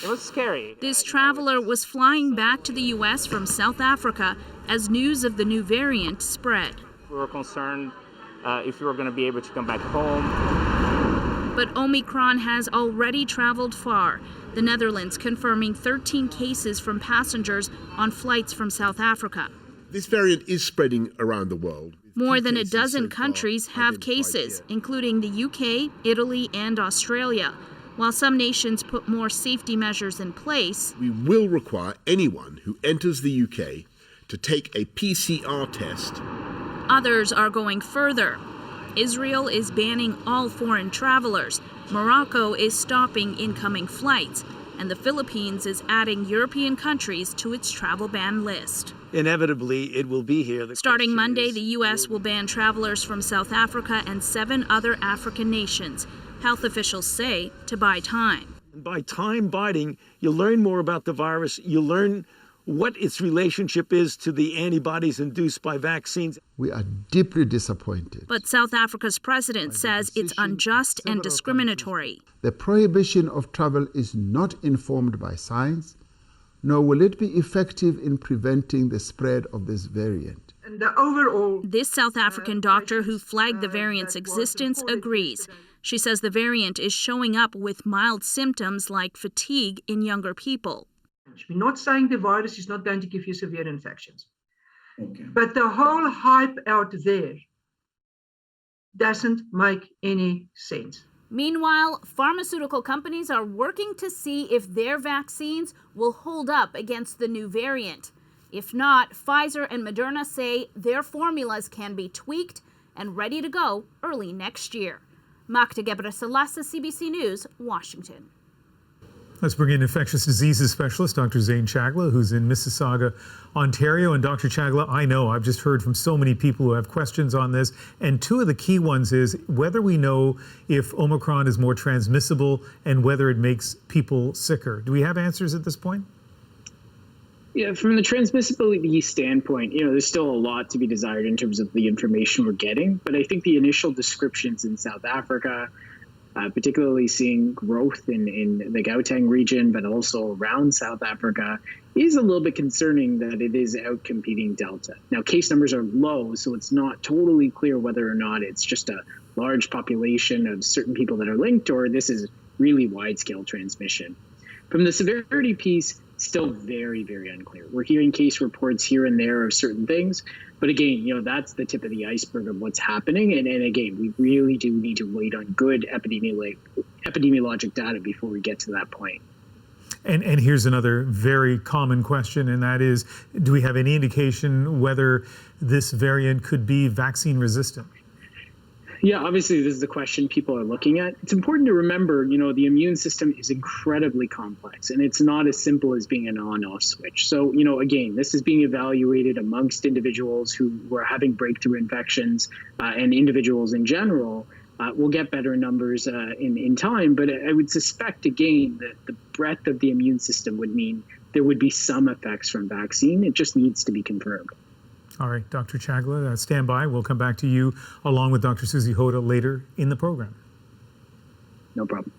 It was scary. This traveler was flying back to the U.S. from South Africa as news of the new variant spread. We were concerned if we were going to be able to come back home. But Omicron has already traveled far. The Netherlands confirming 13 cases from passengers on flights from South Africa. This variant is spreading around the world. More than a dozen countries have cases, including the UK, Italy, and Australia. While some nations put more safety measures in place, we will require anyone who enters the UK to take a PCR test. Others are going further. Israel is banning all foreign travelers. Morocco is stopping incoming flights. And the Philippines is adding European countries to its travel ban list. Inevitably, it will be here. Starting Monday, the U.S. will ban travelers from South Africa and 7 other African nations. Health officials say to buy time. By time biding, you learn more about the virus. You learn what its relationship is to the antibodies induced by vaccines. We are deeply disappointed. But South Africa's president says it's unjust and discriminatory. The prohibition of travel is not informed by science, nor will it be effective in preventing the spread of this variant. This South African doctor who flagged the variant's existence agrees. She says the variant is showing up with mild symptoms like fatigue in younger people. We're not saying the virus is not going to give you severe infections. Okay. But the whole hype out there doesn't make any sense. Meanwhile, pharmaceutical companies are working to see if their vaccines will hold up against the new variant. If not, Pfizer and Moderna say their formulas can be tweaked and ready to go early next year. Magda Gebrselassie, CBC News, Washington. Let's bring in infectious diseases specialist Dr. Zane Chagla, who's in Mississauga, Ontario. And Dr. Chagla, I know I've just heard from so many people who have questions on this. And two of the key ones is whether we know if Omicron is more transmissible and whether it makes people sicker. Do we have answers at this point? Yeah, from the transmissibility standpoint, there's still a lot to be desired in terms of the information we're getting. But I think the initial descriptions in South Africa, particularly seeing growth in the Gauteng region, but also around South Africa, is a little bit concerning that it is outcompeting Delta. Now, case numbers are low, so it's not totally clear whether or not it's just a large population of certain people that are linked, or this is really wide-scale transmission. From the severity piece, still very, very unclear. We're hearing case reports here and there of certain things, but again, that's the tip of the iceberg of what's happening. And again, we really do need to wait on good epidemiologic data before we get to that point. And here's another very common question, and that is, do we have any indication whether this variant could be vaccine resistant? Yeah, obviously, this is the question people are looking at. It's important to remember, the immune system is incredibly complex, and it's not as simple as being an on-off switch. So, again, this is being evaluated amongst individuals who are having breakthrough infections and individuals in general. We'll get better numbers in time, but I would suspect, again, that the breadth of the immune system would mean there would be some effects from vaccine. It just needs to be confirmed. All right, Dr. Chagla, stand by. We'll come back to you along with Dr. Susie Hoda later in the program. No problem.